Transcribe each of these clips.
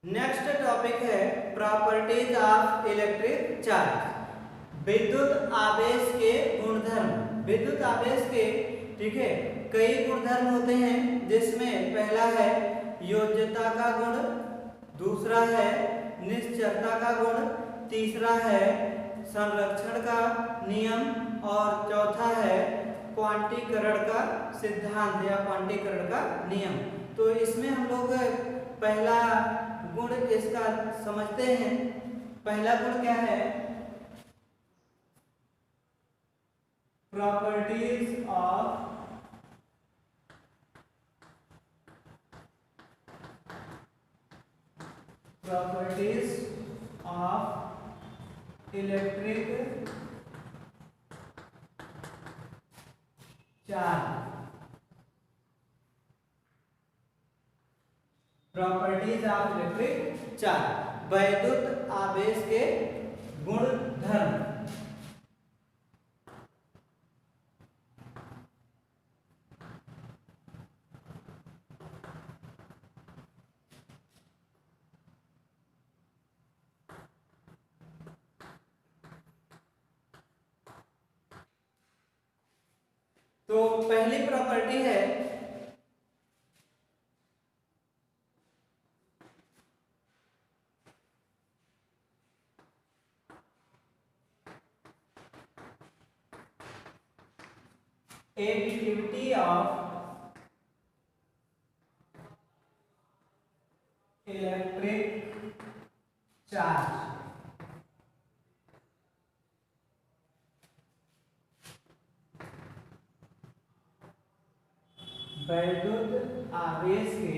Next topic है properties of electric charge. विद्युत आवेश के गुणधर्म। विद्युत आवेश के ठीक है कई गुणधर्म होते हैं, जिसमें पहला है योज्यता का गुण, दूसरा है निश्चलता का गुण, तीसरा है संरक्षण का नियम और चौथा है क्वांटीकरण का सिद्धांत या क्वांटीकरण का नियम। तो इसमें हम लोग पहला गुण इसका समझते हैं। पहला गुण क्या है? Properties of electric charge. Properties of electric charge, वैद्युत आवेश के गुणधर्म। तो पहली प्रॉपर्टी है एडिटिविटी ऑफ इलेक्ट्रिक चार्ज। वैद्युत आवेश के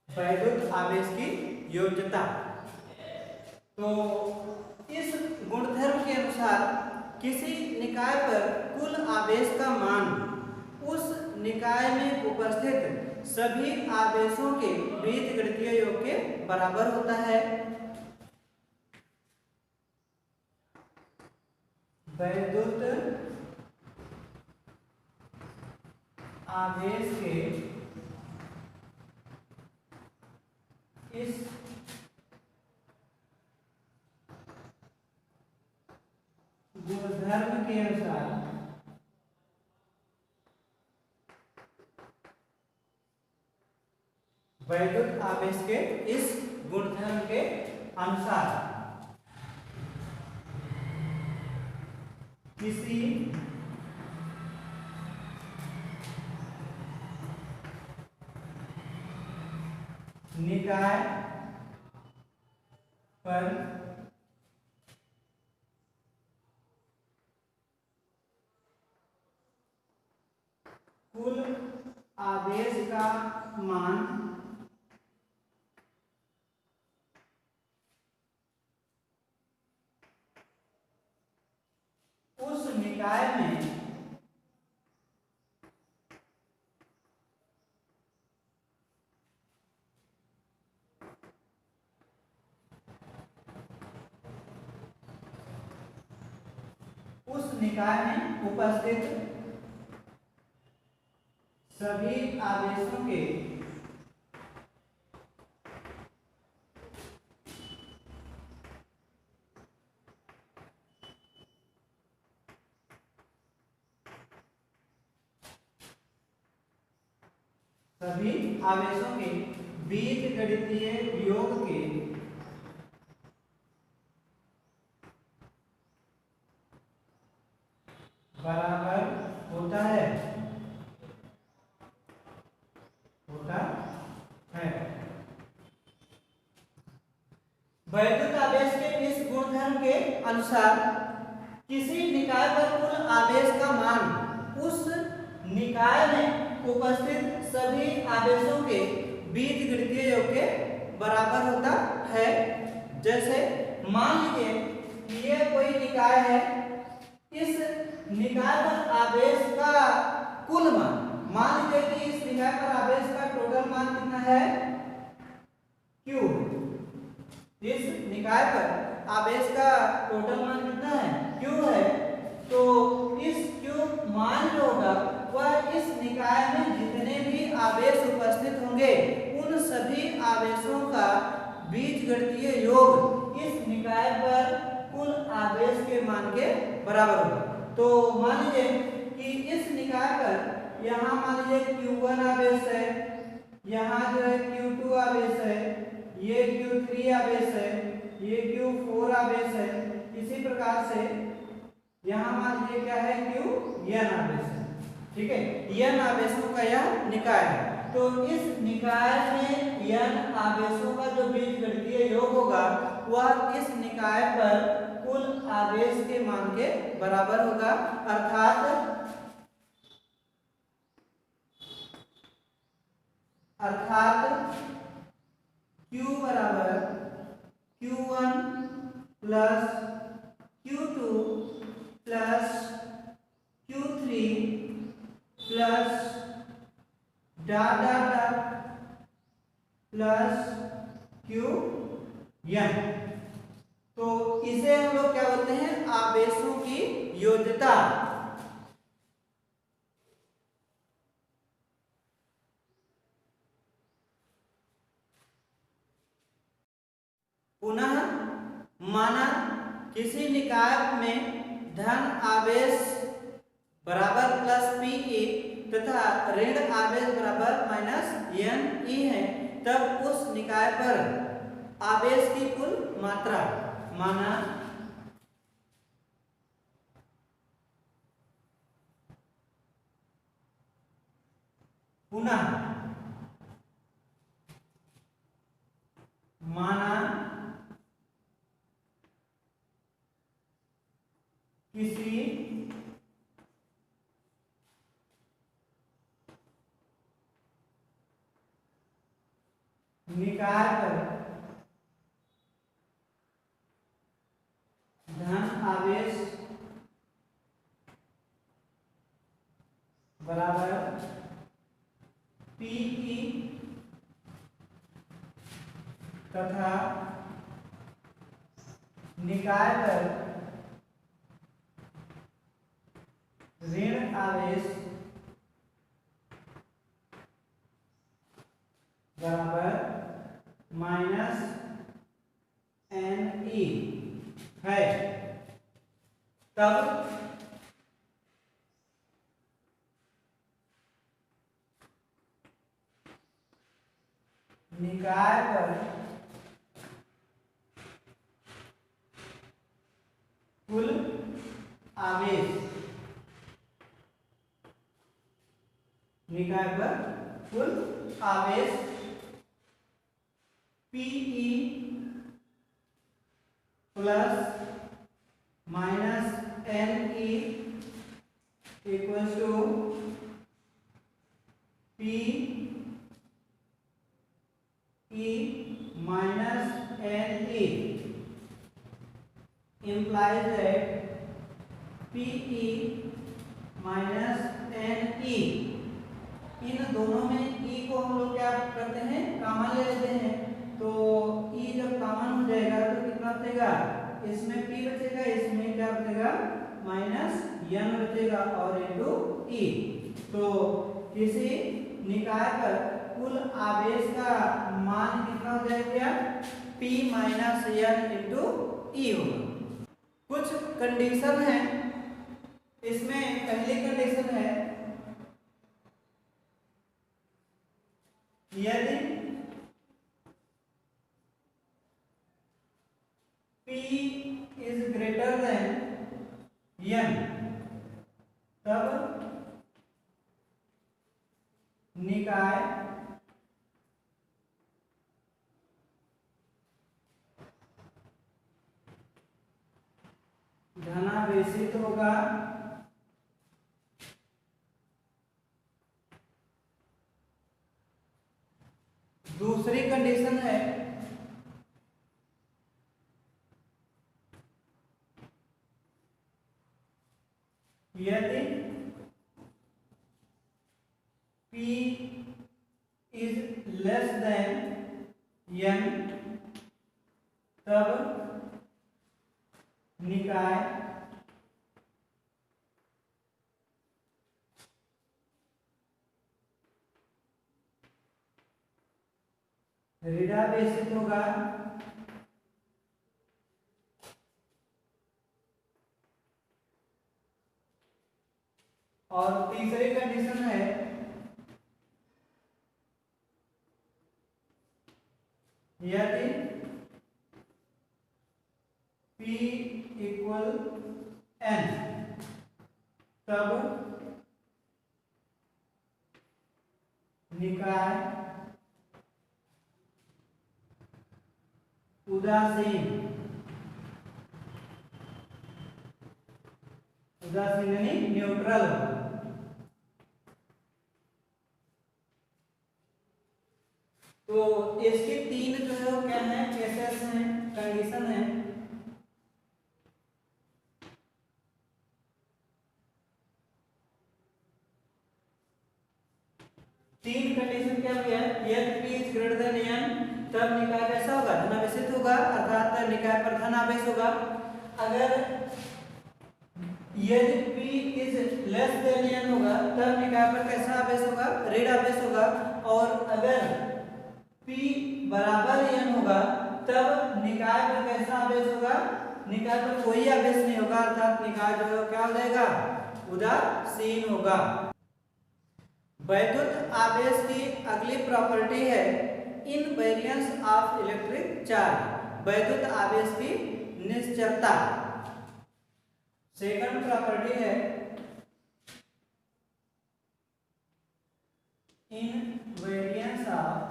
वैद्युत आवेश की योज्यता। तो इस गुणधर्म के अनुसार किसी निकाय पर कुल आवेश का मान उस निकाय में उपस्थित सभी आवेशों के बीजगणितीय योग के बराबर होता है। वैद्युत आवेश के इस गुणधर्म के अनुसार वैद्युत आवेश के इस गुणधर्म के अनुसार किसी निकाय पर कुल आवेश का मान उस निकाय में उपस्थित सभी आवेशों के बीजगणितीय योग के बराबर होता है। वैद्युत आवेश के इस गुणधर्म के अनुसार किसी निकाय पर कुल आवेश का मान उस निकाय में उपस्थित सभी आवेशों के बीजगणितीय योग के बराबर होता है। जैसे मान लीजिए कि ये कोई निकाय है, इस निकाय पर आवेश का कुल मान लीजिए कि इस निकाय पर आवेश का टोटल मान कितना है? Q। इस निकाय पर आवेश का टोटल मान कितना है, Q है। तो इस Q मान जो होगा वह इस निकाय में जितने भी आवेश उपस्थित होंगे उन सभी आवेशों का बीजगणितीय योग इस निकाय पर कुल आवेश के मान के बराबर होगा। तो मान लीजिए कि इस निकाय पर यहाँ मान लीजिए Q1 आवेश है, यहाँ जो है Q2 आवेश है, ये Q3 आवेश है, ये Q4 आवेश है। इसी प्रकार से यहाँ मान लीजिए क्या है, Qn आवेश है। ठीक है, n आवेशों का यह निकाय है। तो इस निकाय में n आवेशों का जो बीजगणितीय योग होगा वह इस निकाय पर कुल आवेश के मान के बराबर होगा। अर्थात Q बराबर Q1 plus Q2 plus Q3 plus dot dot dot plus Qn। तो इसे हम लोग क्या बोलते हैं, आवेशों की योज्यता। पुनः माना किसी निकाय में धन आवेश बराबर प्लस Pe तथा ऋण आवेश बराबर माइनस Ne है, तब उस निकाय पर आवेश की कुल मात्रा माना पुनः माना किसी निकाय पर धन आवेश बराबर Pe तथा निकाय पर ऋण आवेश बराबर माइनस Ne है, तब निकाय पर कुल आवेश, निकाय पर कुल आवेश Pe plus minus Ne equals to Pe minus Ne implies that Pe minus Ne, इन दोनों में E को हम लोग क्या करते हैं, कॉमन ले लेते हैं। तो E जब कॉमन हो जाएगा तो कितना बचेगा, इसमें P बचेगा, इसमें क्या बचेगा माइनस N बचेगा और इनटू E। तो किसी निकाय पर कुल आवेश का मान कितना हो जाएगा, P minus N into E होगा। कुछ कंडीशन है, इसमें पहली कंडीशन है यदि P is greater than N तब निकाय धनावेशित होगा। दूसरी कंडीशन है यदि P is less than N तब ऋणावेशित होगा, और तीसरी कंडीशन है यदि P इक्वल n तब निकाय उदासीन यानी न्यूट्रल। तो इसके तीन जो है वो क्या है, केसेस हैं, कंडीशन है। तीन कंडीशन क्या हुई है, यदि P is greater than n तब निकाय कैसा होगा, धनावेशित होगा, अर्थात निकाय पर धन आवेश होगा। अगर यदि P is less than n होगा तब निकाय पर कैसा आवेश होगा, ऋण आवेश होगा। और अगर P बराबर n होगा तब निकाय पर कैसा आवेश होगा, निकाय पर कोई आवेश नहीं होगा, अर्थात निकाय जो है क्या हो जाएगा, उदासीन होगा। वैद्युत आवेश की अगली प्रॉपर्टी है इनवेरियंस ऑफ इलेक्ट्रिक चार्ज, वैद्युत आवेश की निश्चरता। सेकंड प्रॉपर्टी है इनवेरियंस ऑफ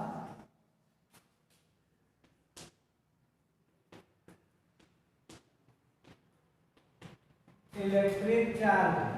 इलेक्ट्रिक चार्ज।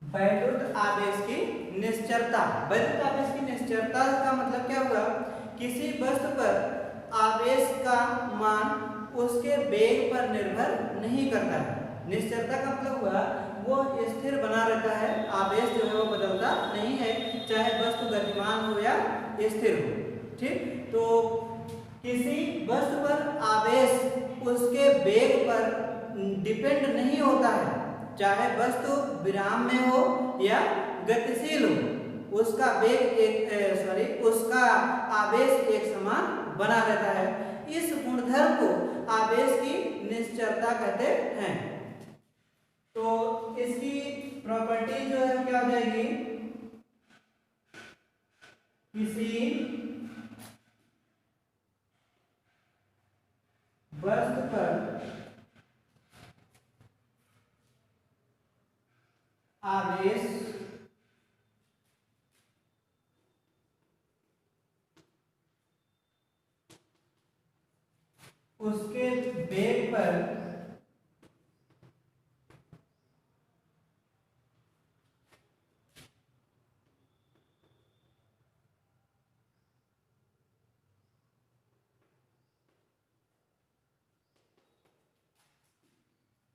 वैद्युत आवेश की निश्चरता। वैद्युत आवेश की निश्चरता का मतलब क्या हुआ, किसी वस्तु पर आवेश का मान उसके वेग पर निर्भर नहीं करता है। निश्चरता का मतलब हुआ वो स्थिर बना रहता है, आवेश जो है वो बदलता नहीं है, चाहे वस्तु गतिमान हो या स्थिर हो। ठीक, तो किसी वस्तु पर आवेश उसके वेग पर डिपेंड नहीं होता है, चाहे वस्तु विराम में हो या गतिशील हो, उसका वेग उसका आवेश एक समान बना रहता है। इस गुणधर्म को आवेश की निश्चरता कहते हैं। तो इसकी प्रॉपर्टी जो है क्या हो जाएगी, किसी वस्तु पर आवेश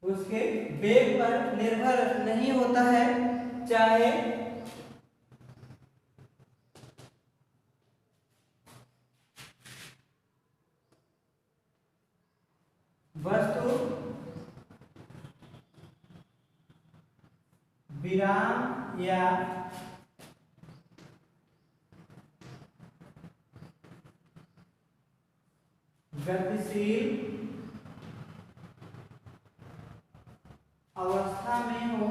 उसके वेग पर निर्भर नहीं होता है, चाहे वस्तु विराम या गतिशील अवस्था में हो,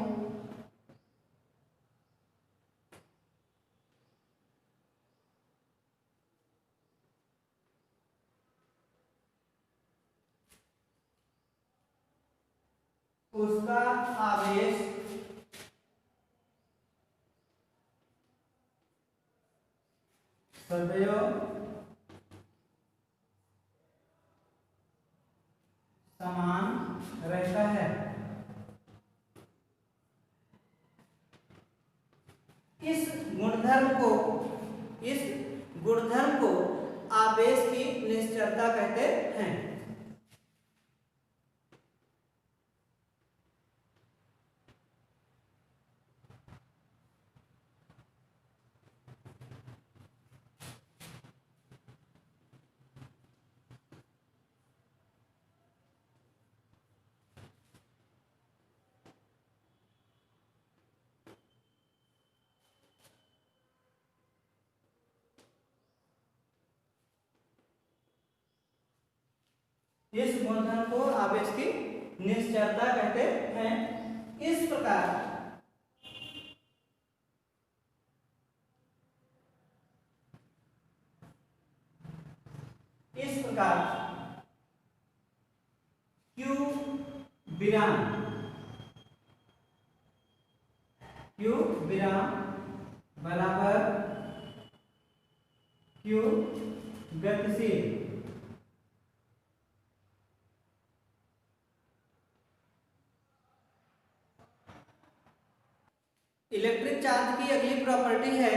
उसका आवेश सदैव समान रहता है। इस गुणधर्म को आवेश की निश्चरता कहते हैं। इस गुणधर्म को आवेश की निश्चलता कहते हैं। इस प्रकार Q विराम बराबर Q गतिशील इलेक्ट्रिक चार्ज की अगली प्रॉपर्टी है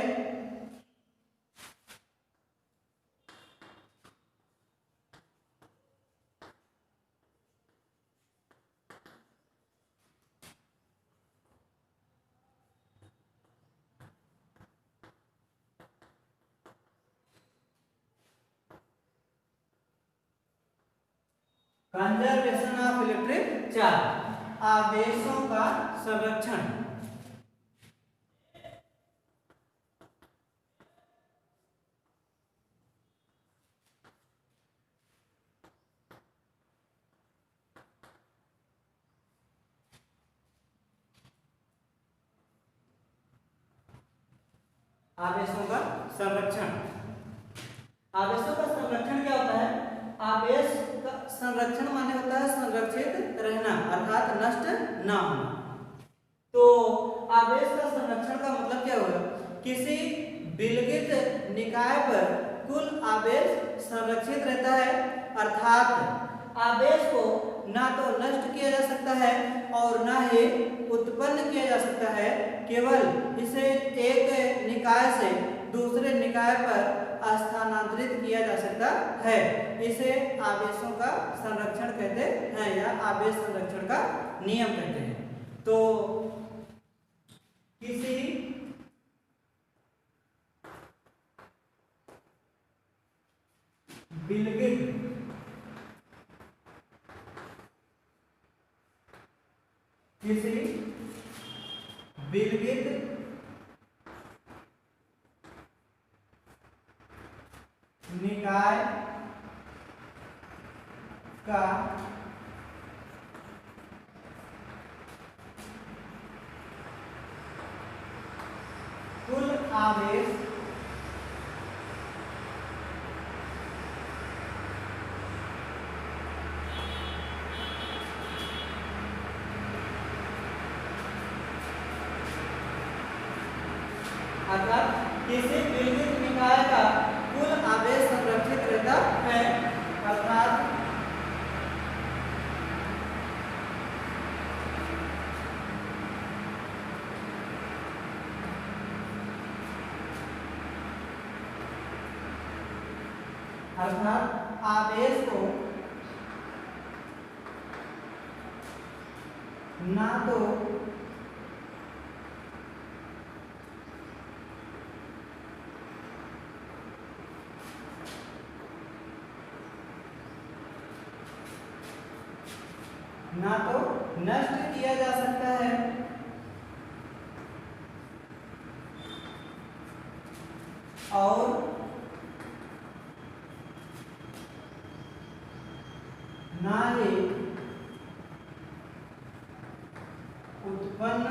कंजर्वेशन ऑफ इलेक्ट्रिक चार्ज, आवेशों का संरक्षण। आवेशों का संरक्षण, आवेशों का संरक्षण क्या होता है? आवेश का संरक्षण माने होता है संरक्षित रहना, अर्थात नष्ट ना होना। तो आवेश का संरक्षण का मतलब क्या होगा? किसी विलगित निकाय पर कुल आवेश संरक्षित रहता है, अर्थात आवेश को ना तो नष्ट किया जा सकता है और ना ही उत्पन्न किया जा सकता है, केवल इसे एक निकाय से दूसरे निकाय पर स्थानांतरित किया जा सकता है। इसे आवेशों का संरक्षण कहते हैं या आवेश संरक्षण का नियम कहते हैं। तो किसी विलगित निकाय का कुल आवेश अर्थात किसी विलगित निकाय का कुल आवेश संरक्षित रहता है, अर्थात आवेश को ना तो नष्ट किया जा सकता है और ना ही उत्पन्न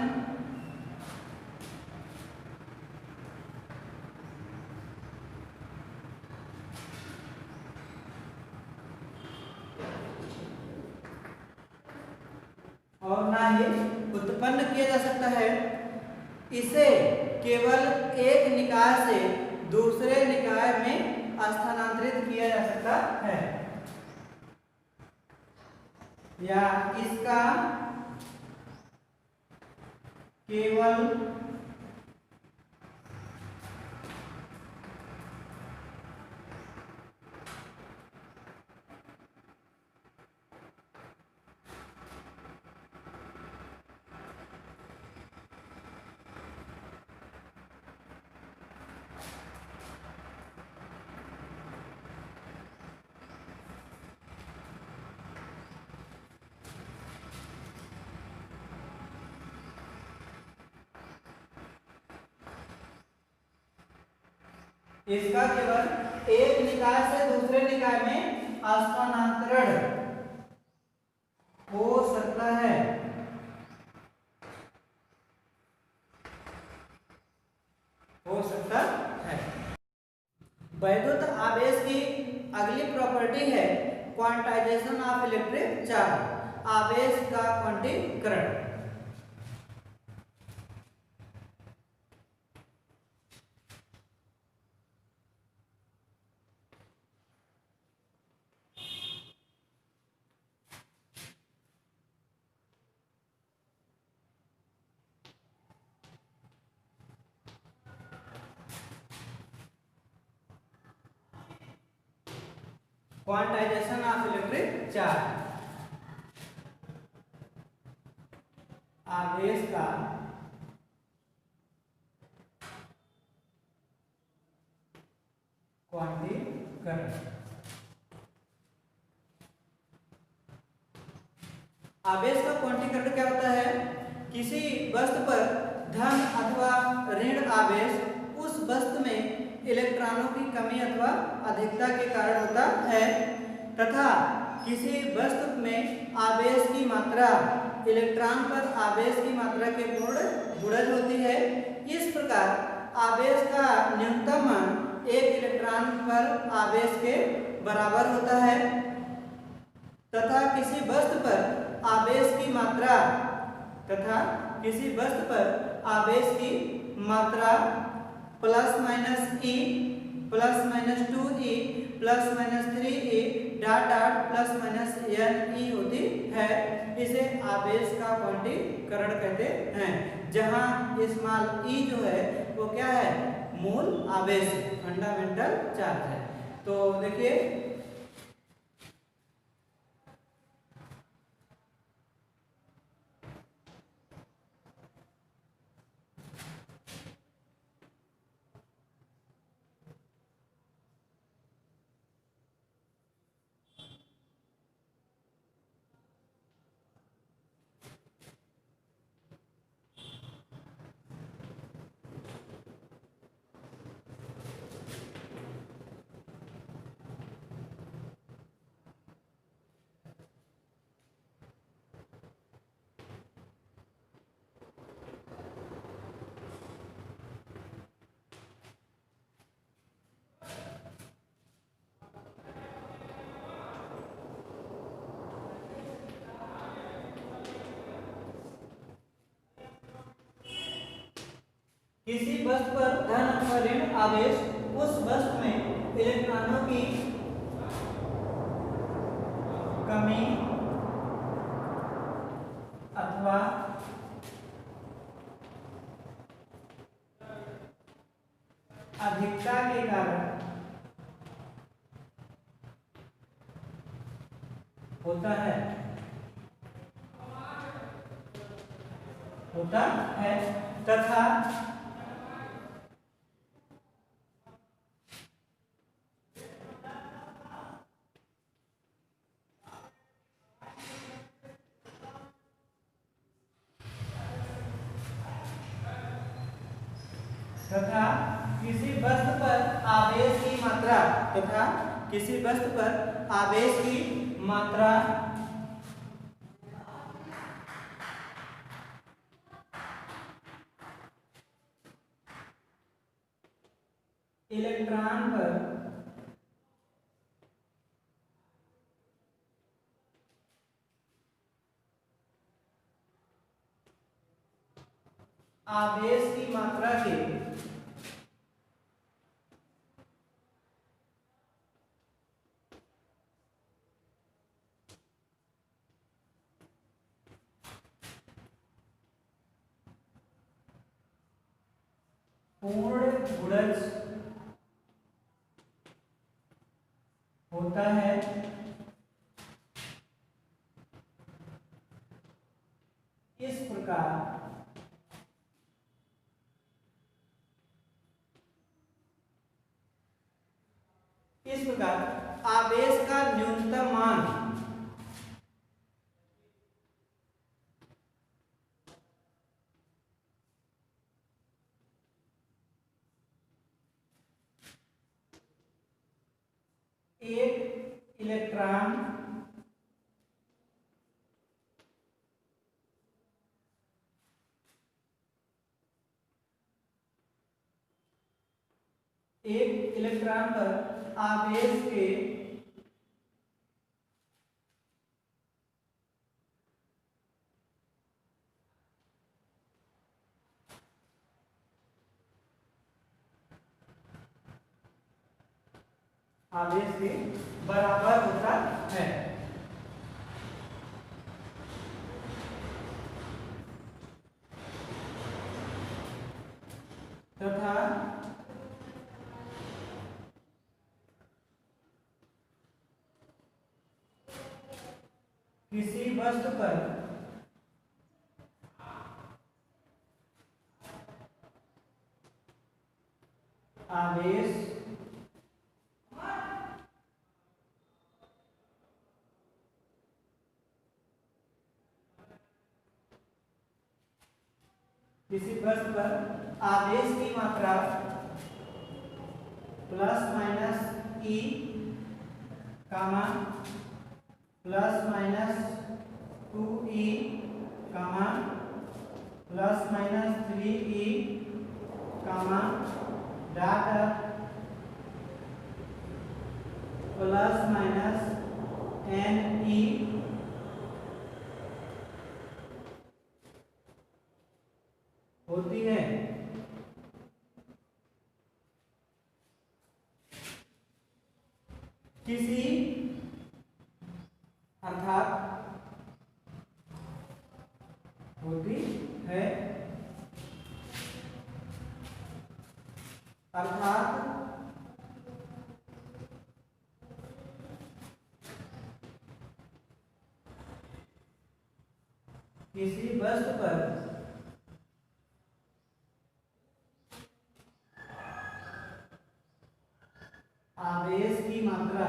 किया जा सकता है। इसे केवल एक निकाय से दूसरे निकाय में स्थानांतरित किया जा सकता है या इसका केवल एक निकाय से दूसरे निकाय में स्थानांतरण वैद्युत आवेश की अगली प्रॉपर्टी है क्वांटाइजेशन ऑफ इलेक्ट्रिक चार्ज, आवेश का क्वांटीकरण। क्वांटाइजेशन ऑफ इलेक्ट्रिक चार्ज, आवेश का क्वांटीकरण। आवेश का क्वांटीकरण क्या होता है? किसी वस्तु पर धन अथवा ऋण आवेश उस वस्तु में इलेक्ट्रॉनों की कमी अथवा अधिकता के कारण होता है, तथा किसी वस्तु में आवेश की मात्रा इलेक्ट्रॉन पर आवेश की मात्रा के पूर्ण गुणज होती है। इस प्रकार आवेश का न्यूनतम मान एक इलेक्ट्रॉन पर आवेश के बराबर होता है, तथा किसी वस्तु पर आवेश की मात्रा plus minus E plus minus 2e plus minus 3e dot dot plus minus n e होती है। इसे आवेश का क्वांटीकरण कहते हैं, जहां स्मॉल e जो है वो क्या है? मूल आवेश, फंडामेंटल चार्ज है। तो देखिए किसी वस्तु पर धन अथवा ऋण आवेश उस वस्तु में इलेक्ट्रॉनों की कमी अथवा अधिकता के कारण होता है तथा किसी वस्तु पर आवेश की मात्रा इलेक्ट्रॉन पर आवेश की मात्रा के पूर्ण गुणज होता है। इस प्रकार आवेश का न्यूनतम मान एक इलेक्ट्रॉन एक इलेक्ट्रॉन पर आवेश के बराबर होता है। तथा किसी वस्तु पर आवेश की मात्रा प्लस माइनस ई कामा प्लस माइनस 2e कामा प्लस माइनस 3e कामा डॉट प्लस माइनस ne होती है। किसी अर्थात होती है अर्थात किसी वस्तु पर आवेश की मात्रा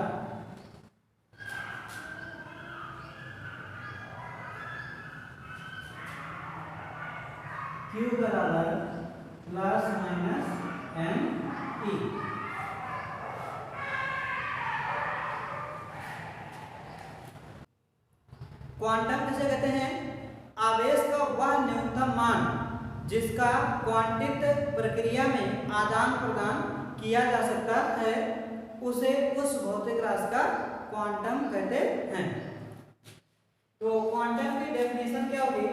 Q बराबर plus minus M E. Quantum किसे कहते हैं? आवेश का वह न्यूनतम मान जिसका क्वांटित प्रक्रिया में आदान प्रदान किया जा सकता है उसे उस भौतिक राशि का क्वांटम कहते हैं। तो क्वांटम की डेफिनेशन क्या होगी?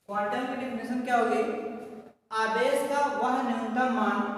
क्वांटम की डेफिनेशन क्या होगी? आवेश का वह न्यूनतम मान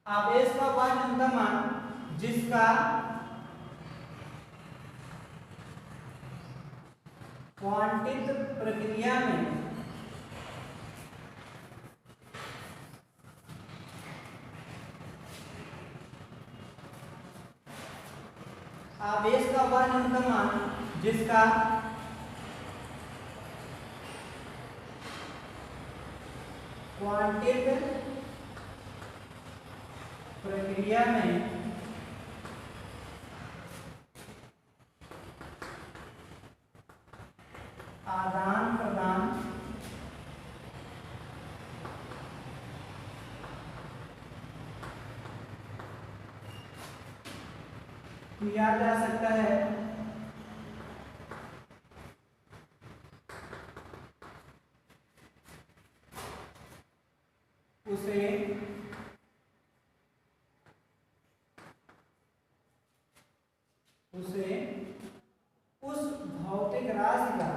आवेश का वह न्यूनतम मान जिसका क्वांटित प्रक्रिया में आवेश का वह न्यूनतम मान जिसका क्वांटित प्रक्रिया में आदान प्रदान किया जा सकता है उसे उस भौतिक राशि का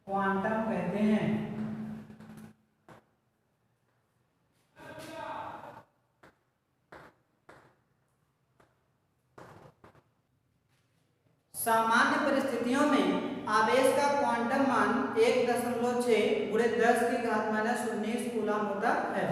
क्वांटम कहते हैं। सामान्य परिस्थितियों में आवेश का क्वांटम मान 1.6 गुणे 10⁻⁻19 कूलम होता है।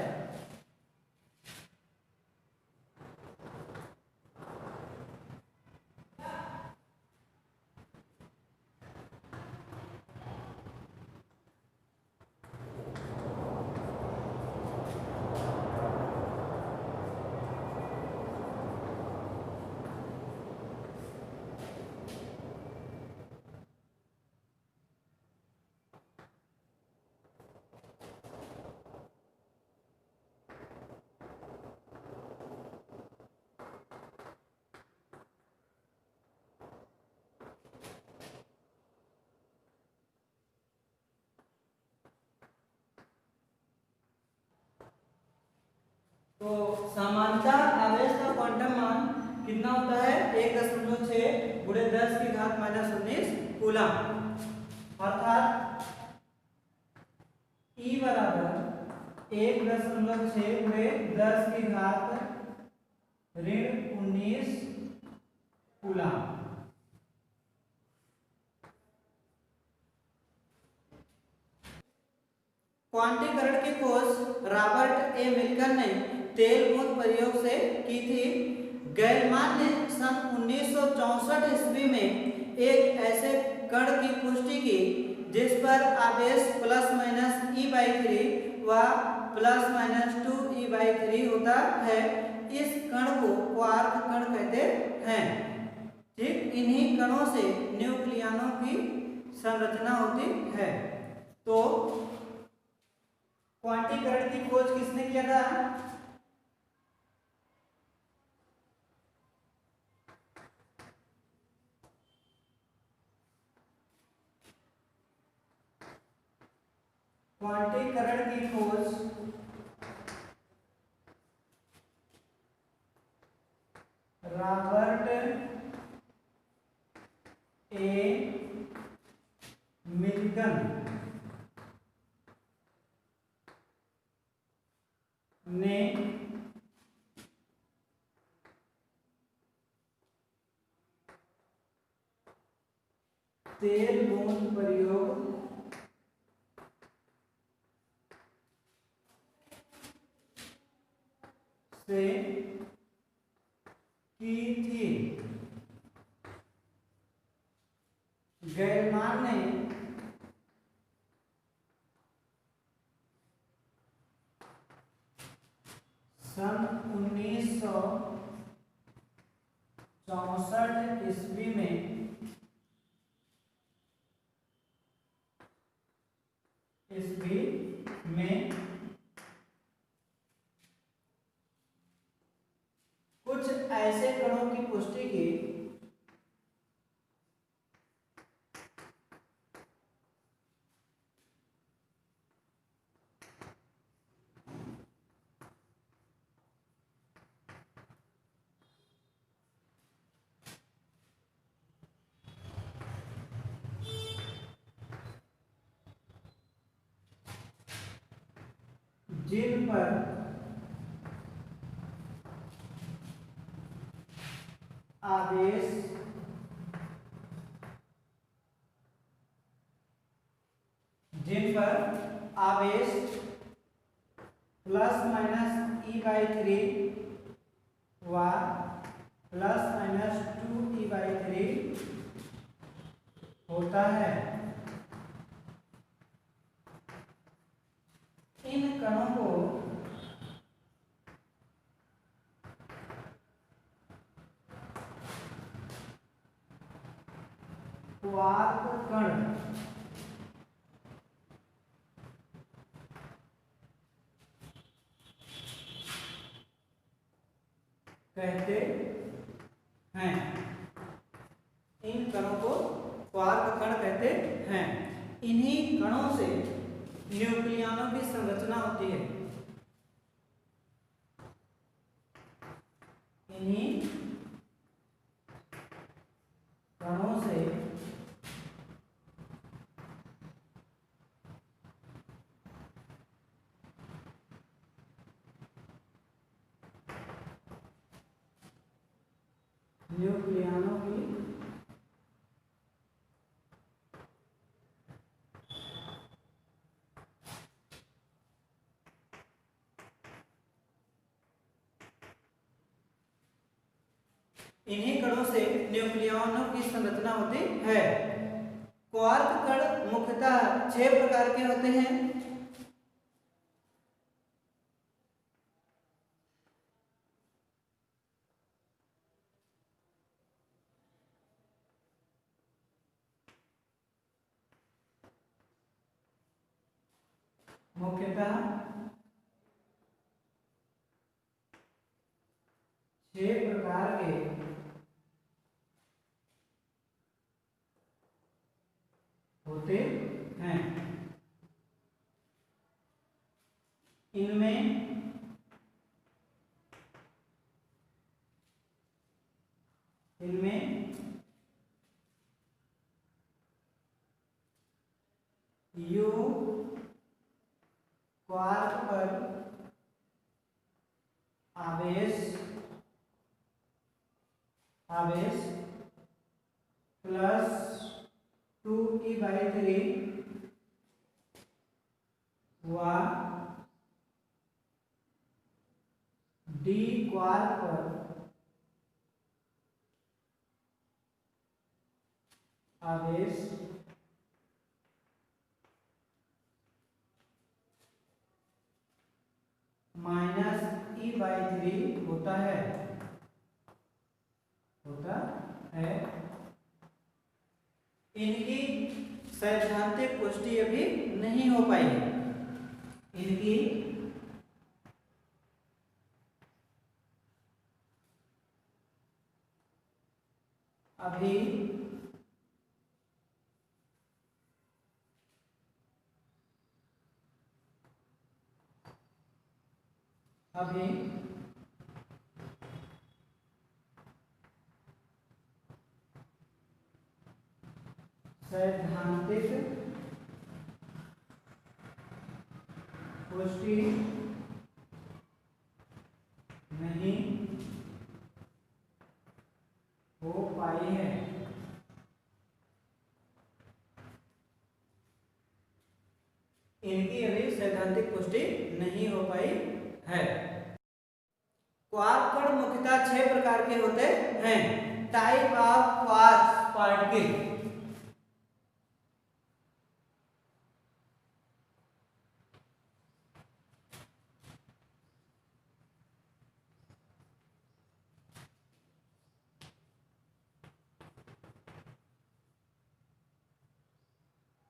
तो समानता आवेश का क्वांटम मान कितना होता है? 1.6 गुणे 10⁻⁻19 कूलम, अर्थात E बराबर 1.6 गुणे 10⁻⁻19 कूलम। क्वांटीकरण की खोज रॉबर्ट ए मिल्टन ने तेल बूंद प्रयोग से की थी। गैलमान ने सन 1964 ईस्वी में एक ऐसे कण की पुष्टि की जिस पर आवेश ±E/3 व ±2E/3 होता है। इस कण को क्वार्क कण कहते हैं। ठीक, इन्हीं कणों से न्यूक्लियनों की संरचना होती है। तो क्वांटीकरण की खोज किसने किया था? क्वांटीकरण की खोज रॉबर्ट ए मिल्टन ने तेल बूंद प्रयोग से की थी। गैलमान ने सन 1964 ईस्वी में कुछ ऐसे कणों की पुष्टि की जिन पर आवेश ±E/3 व ±2E/3 होता है। इन कणों को क्वार्क कण कहते हैं। इन कणों को क्वार्क कण कहते हैं। इन्हीं कणों से न्यूक्लियनों की संरचना होती है। इन्हीं कणों से न्यूक्लियनों की इन्हीं कणों से न्यूक्लियॉनों की संरचना होती है। क्वार्क कण मुख्यतः 6 प्रकार के होते हैं। मुख्यतः 6 प्रकार के होते हैं। इनमें यू क्वार्क पर आवेश प्लस 2e/3 व डी क्वार्क पर आवेश -e/3 होता है। इनकी सैद्धांतिक पुष्टि अभी नहीं हो पाई है। इनकी अभी सैद्धांतिक पुष्टि नहीं हो पाई है। इनकी अभी सैद्धांतिक पुष्टि नहीं हो पाई है। क्वार्क कण मुख्यतः 6 प्रकार के होते हैं। Type of quark particle.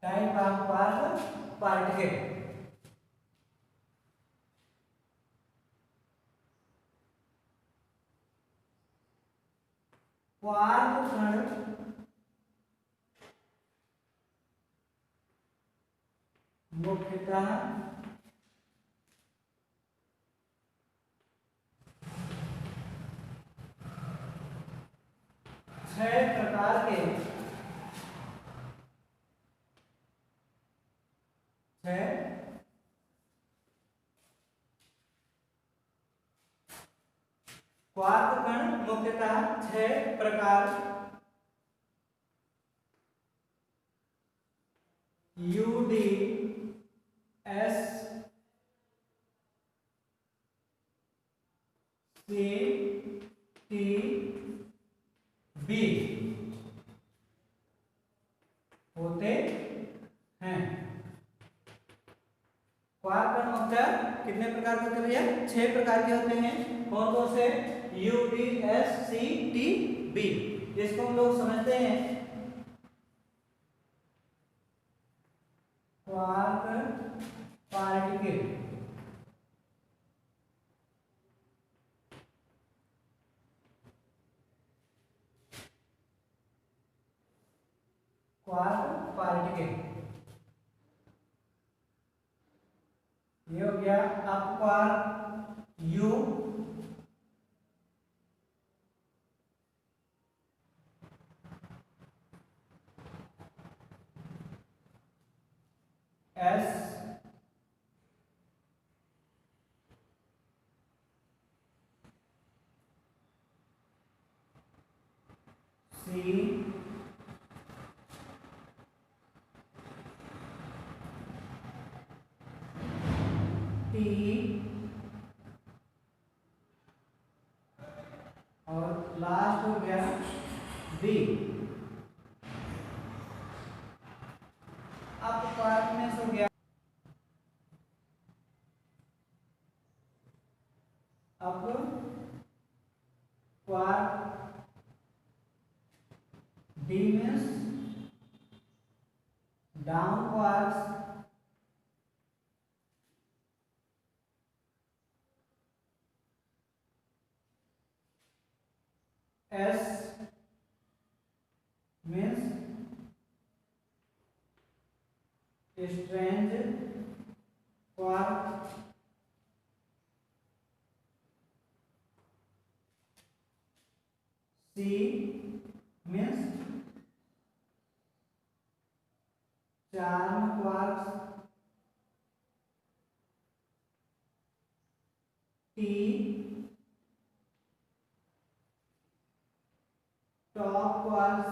Type of quark particle. Quark कण मुख्यतः 6 प्रकार के क्वार्क कण मुख्यतः 6 प्रकार UD S C T B होते हैं। क्वार्क कण मुख्यतः कितने प्रकार के होते हैं भैया? 6 प्रकार के होते हैं। कौन कौन से? U D S C T B. इसको हम लोग समझते हैं क्वार्क पार्टिकल। क्वार्क पार्टिकल ये हो गया। अब quark U S C T और लास्ट हो गया बी। अब क्वार्क में हो गया, अब quark D means down quarks, S means strange quark, C means charm quarks, T top quarks,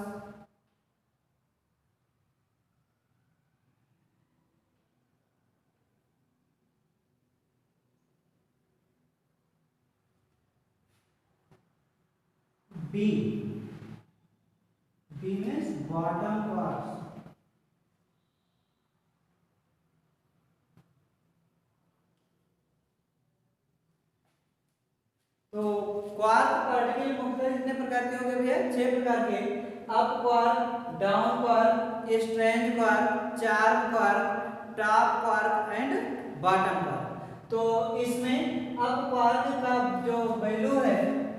B, B means bottom quarks. तो क्वार्क पार्टिकल मुख्यतः कितने प्रकार के होंगे भैया? 6 प्रकार के। Up quark, down quark, strange quark, charm quark, top quark and bottom quark. तो इसमें अप क्वार्क का जो वैल्यू है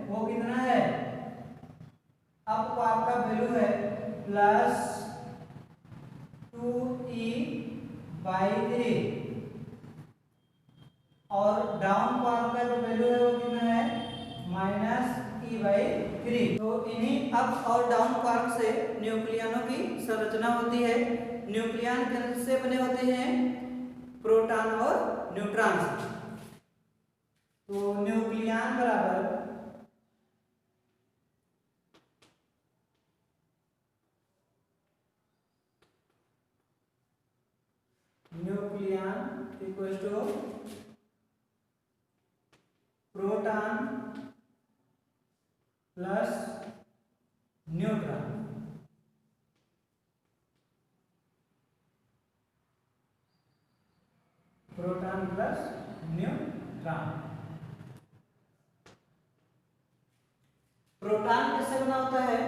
वो कितना है? अप क्वार्क का वैल्यू है +2e/3 और डाउन क्वार्क का जो वैल्यू है वो कितना है? -e/3। तो इन्हीं अप और डाउन क्वार्क से न्यूक्लियनों की संरचना होती है। न्यूक्लियन किससे बने होते हैं? प्रोटॉन और न्यूट्रॉन से। तो न्यूक्लियन बराबर nucleon equal to proton plus neutron. Proton plus neutron. Proton किससे बना होता है?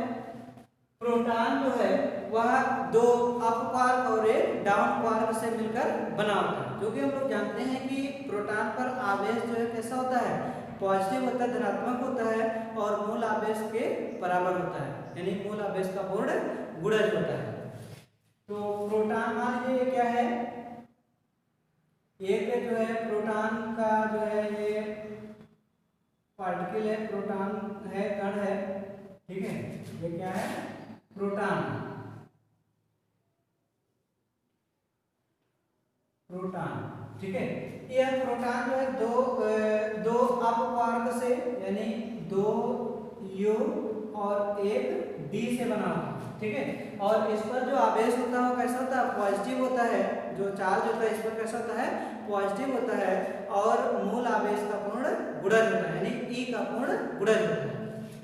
प्रोटॉन जो है वह 2 अप क्वार्क और एक डाउन क्वार्क से मिलकर बना होता है। जो कि हम लोग जानते हैं कि प्रोटॉन पर आवेश जो है कैसा होता है? पॉजिटिव होता है, धनात्मक होता है और मूल आवेश के बराबर होता है, यानी मूल आवेश का पूर्ण गुणज होता है। तो प्रोटॉन मान लीजिए क्या है? एक जो है प्रोटॉन का जो है ये पार्टिकल है, प्रोटॉन है, कण है, ठीक है। ये क्या है? प्रोटॉन। प्रोटॉन, ठीक है। यह प्रोटॉन जो है दो अप क्वार्क से, यानी 2 U और एक D से बना होता है, ठीक है। और इस पर जो आवेश होता है वो कैसा होता है? पॉजिटिव होता है। जो चार्ज होता है इस पर कैसा होता है? पॉजिटिव होता है और मूल आवेश का पूर्ण गुणज होता है, यानी E का पूर्ण गुणज होता है,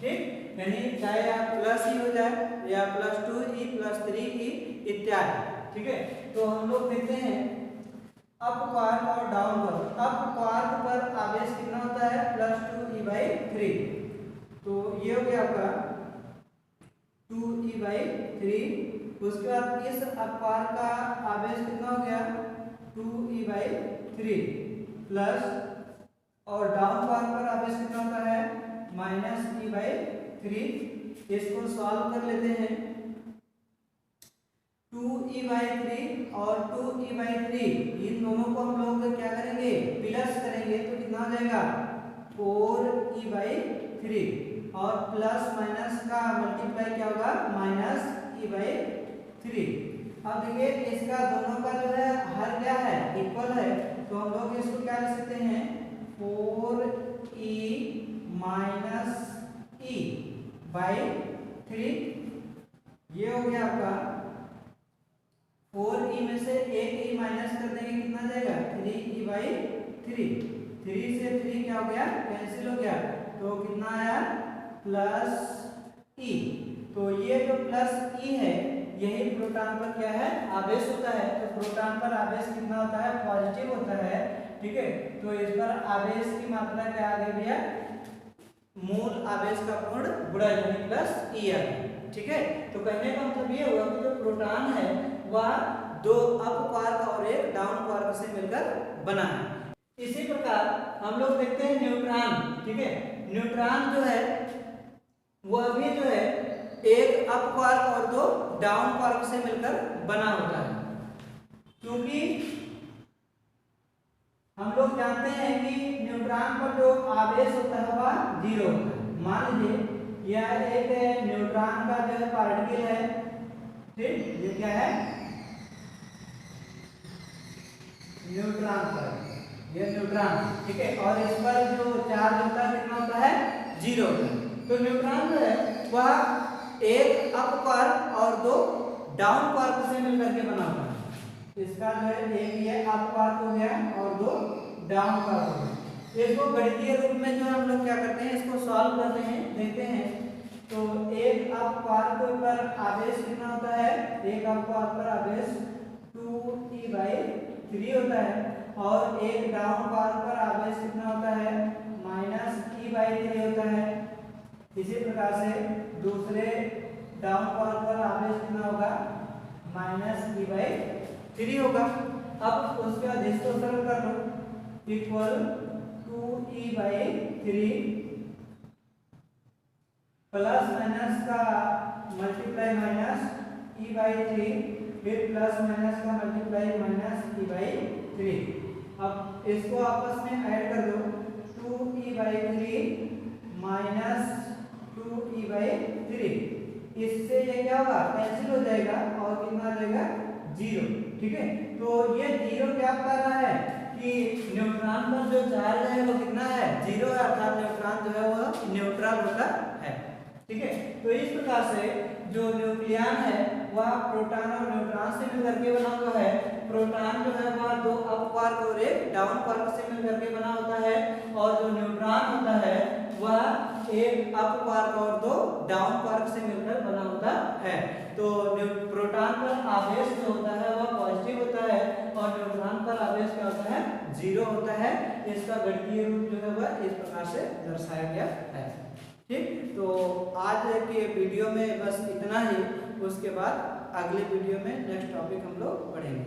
ठीक। यानी चाहे आप +E हो जाए या +2E +3E इत्यादि, ठीक है। तो हम लोग देखते हैं अप क्वार्क और डाउन क्वार्क। अप क्वार्क पर आवेश कितना होता है? +2e/3। तो ये हो गया आपका 2e/3। उसके बाद इस अप क्वार्क का आवेश कितना हो गया? 2e/3 प्लस, और डाउन क्वार्क पर आवेश कितना होता है? -e/3। इसको सॉल्व कर लेते हैं। 2e/3 और 2e/3 इन दोनों को हम लोग क्या करेंगे? प्लस करेंगे तो कितना हो जाएगा? 4e/3 और प्लस माइनस का मल्टीप्लाई क्या होगा? -e/3। अब देखिए इसका दोनों का जो है हर क्या है? इक्वल है। तो हम लोग इसको क्या लिख सकते हैं? 4e - e/3। ये हो गया आपका 4e में से एक e माइनस कर देंगे, कितना जाएगा? 3e/3। 3 से 3 क्या हो गया? कैंसिल हो गया। तो कितना आया? +e। तो ये जो प्लस ई है यही प्रोटॉन पर क्या है, आवेश होता है। तो प्रोटॉन पर आवेश कितना होता है, पॉजिटिव होता है, ठीक है। तो इस पर आवेश की मात्रा क्या आ गई है, मूल आवेश का पूर्ण गुणा यानी प्लस ई आ गया, ठीक है। तो कहने का मतलब ये हुआ कि जो प्रोटॉन है वह दो अप क्वार्क और एक डाउन क्वार्क से मिलकर बना है। इसी प्रकार हम लोग देखते हैं न्यूट्रॉन, ठीक है। न्यूट्रॉन जो है वह भी जो है एक अप क्वार्क और दो डाउन क्वार्क से मिलकर बना होता है, क्योंकि हम लोग जानते हैं कि न्यूट्रॉन पर जो आवेश होता है वह 0 होता है। मान लीजिए यह एक न्यूट्रॉन का जो है पार्टिकल है, ठीक, ये क्या है, न्यूट्रॉन पर, ये न्यूट्रॉन, ठीक है। और इस पर जो चार्ज होता है कितना होता है, 0 होता है। तो न्यूट्रॉन जो है वह एक अप क्वार्क और दो डाउन क्वार्क से मिलकर के बना होता है। इसका जो है एक ये अप क्वार्क हो गया और दो डाउन क्वार्क हो गया। इसको गणितीय रूप में जो हम लोग क्या करते हैं, इसको सॉल्व करते हैं, देखते हैं। तो एक अप क्वार्क पर आवेश कितना होता है, एक अप क्वार्क पर आवेश 2e/3 होता है और एक डाउन क्वार्क पर आवेश कितना होता है, -e/3 होता है। इसी प्रकार से दूसरे डाउन क्वार्क पर आवेश कितना होगा, -e/3 होगा। अब उसके बाद इसको सरल कर लो, इक्वल 2e/3 प्लस माइनस का मल्टीप्लाई माइनस e/3, फिर प्लस माइनस का मल्टीप्लाई माइनस e/3। अब इसको आपस में ऐड कर दो, 2e/3 माइनस 2e/3, इससे ये क्या होगा, कैंसिल हो जाएगा और कितना आ जाएगा, 0, ठीक है। तो ये 0 क्या कर रहा है कि न्यूट्रॉन पर जो चार्ज है वो कितना है, 0 है, अर्थात न्यूट्रॉन जो है वो न्यूट्रल होता है, ठीक है। तो इस प्रकार से जो न्यूक्लियन है वह प्रोटॉन और न्यूट्रॉन से मिलकर के बना हुआ है। प्रोटॉन जो है वह दो अप क्वार्क और एक डाउन क्वार्क से मिलकर के बना होता है, और जो न्यूट्रॉन होता है वह एक अप क्वार्क और दो डाउन क्वार्क से मिलकर बना होता है। तो प्रोटॉन पर आवेश जो होता है वह पॉजिटिव होता है और न्यूट्रॉन पर आवेश क्या होता है, 0 होता है। इसका गणितीय रूप जो है वह इस प्रकार से दर्शाया गया है, ठीक। तो आज के वीडियो में बस इतना ही, उसके बाद अगले वीडियो में नेक्स्ट टॉपिक हम लोग पढ़ेंगे।